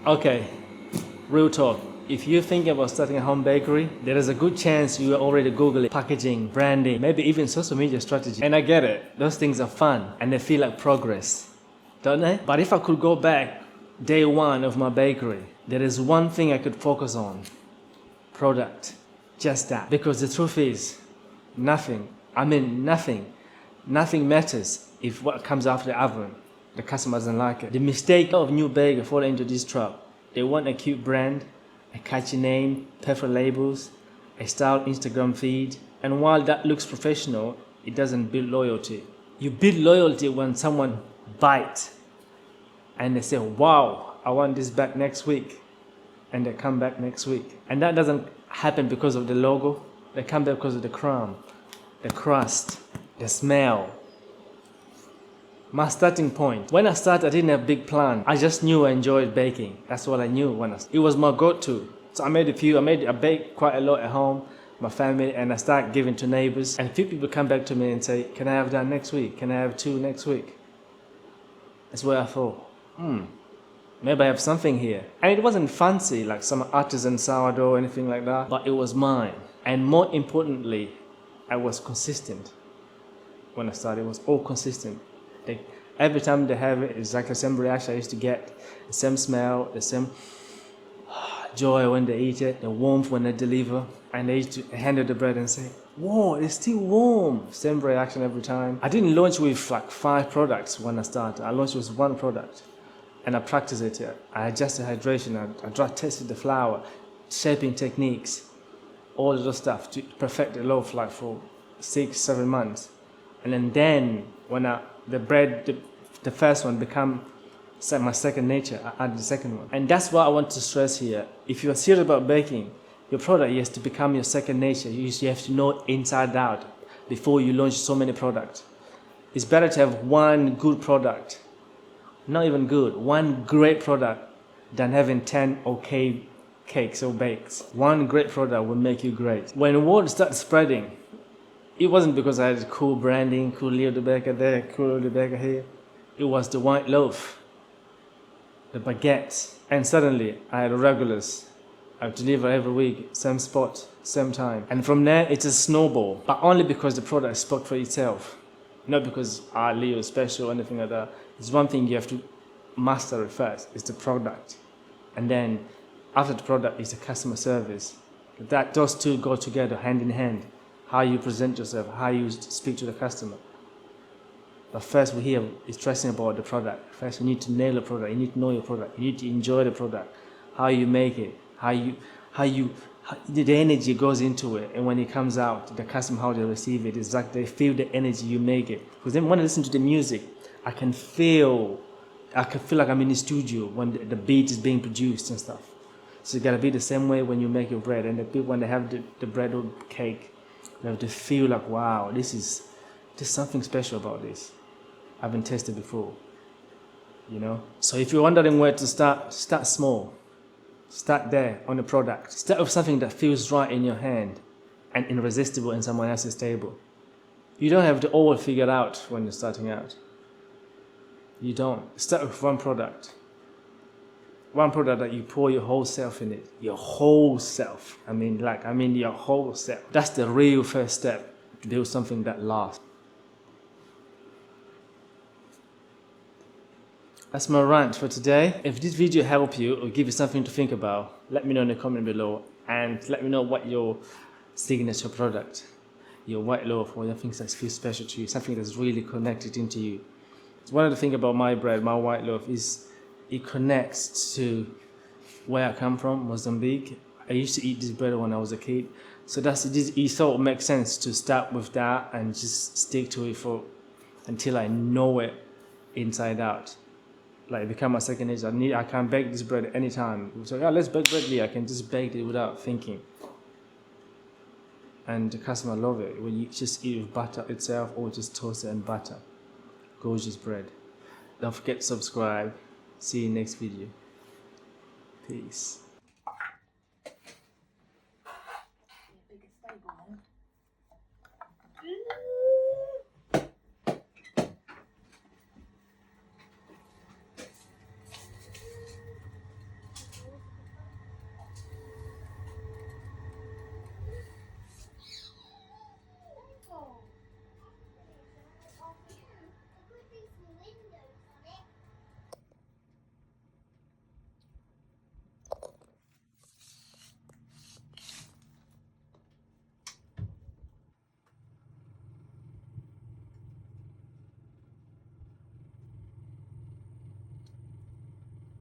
Okay, real talk. If you're thinking about starting a home bakery, there is a good chance you are already Googling packaging, branding, maybe even social media strategy. And I get it. Those things are fun and they feel like progress, don't they? But if I could go back day one of my bakery, there is one thing I could focus on. Product. Just that. Because the truth is, nothing matters if what comes out of the oven, the customer doesn't like it. The mistake of new bakers fall into this trap. They want a cute brand, a catchy name, perfect labels, a style Instagram feed, and while that looks professional, it doesn't build loyalty. You build loyalty when someone bites and they say, wow, I want this back next week, and they come back next week. And that doesn't happen because of the logo, they come back because of the crumb, the crust, the smell. My starting point. When I started, I didn't have a big plan. I just knew I enjoyed baking. That's what I knew it was my go-to. So I baked quite a lot at home, my family, and I started giving to neighbors. And a few people come back to me and say, can I have that next week? Can I have 2 next week? That's where I thought, maybe I have something here. And it wasn't fancy, like some artisan sourdough or anything like that, but it was mine. And more importantly, I was consistent. When I started, it was all consistent. Every time they have it, it's like the same reaction I used to get, the same smell, the same joy when they eat it, the warmth when they deliver, and they used to hand the bread and say, whoa, it's still warm. Same reaction every time. I didn't launch with like 5 products when I started. I launched with 1 product, and I practiced it. I adjusted hydration, I tested the flour, shaping techniques, all of those stuff to perfect the loaf like for 6-7 months. And then when the first one become my second nature, I added the second one. And that's what I want to stress here. If you are serious about baking, your product has to become your second nature. You have to know inside out before you launch so many products. It's better to have 1 good product, not even good, 1 great product, than having 10 okay cakes or bakes. 1 great product will make you great. When word started spreading, it wasn't because I had cool branding, cool Leo the baker there, cool the baker here. It was the white loaf, the baguette. And suddenly I had regulars. I deliver every week, same spot, same time. And from there, it's a snowball, but only because the product spoke for itself. Not because Leo is special or anything like that. It's one thing you have to master it first, it's the product. And then after the product is the customer service. Those 2 go together hand in hand. How you present yourself, how you speak to the customer. But first we here is stressing about the product. First you need to nail the product, you need to know your product, you need to enjoy the product, how you make it, the energy goes into it, and when it comes out, the customer, how they receive it, it's like they feel the energy you make it. Because then when I listen to the music, I can feel like I'm in the studio when the beat is being produced and stuff. So you gotta be the same way when you make your bread, and the people when they have the bread or cake, they have to feel like, wow, there's something special about this. I haven't tasted before, you know? So if you're wondering where to start small. Start there on the product. Start with something that feels right in your hand and irresistible in someone else's table. You don't have to all figure out when you're starting out. You don't. Start with 1 product. 1 product that you pour your whole self in it. Your whole self. I mean your whole self. That's the real first step to build something that lasts. That's my rant for today. If this video helped you or give you something to think about, let me know in the comment below, and let me know what your signature product, your white loaf, or your things that feel special to you, something that's really connected into you. So one of the things about my bread, my white loaf, is it connects to where I come from, Mozambique. I used to eat this bread when I was a kid. So it sort of makes sense to start with that and just stick to it until I know it inside out. Like become my second nature. I can bake this bread anytime. So yeah, let's bake bread here. I can just bake it without thinking. And the customer love it. When you just eat with butter itself or just toast it and butter. Gorgeous bread. Don't forget to subscribe. See you next video. Peace.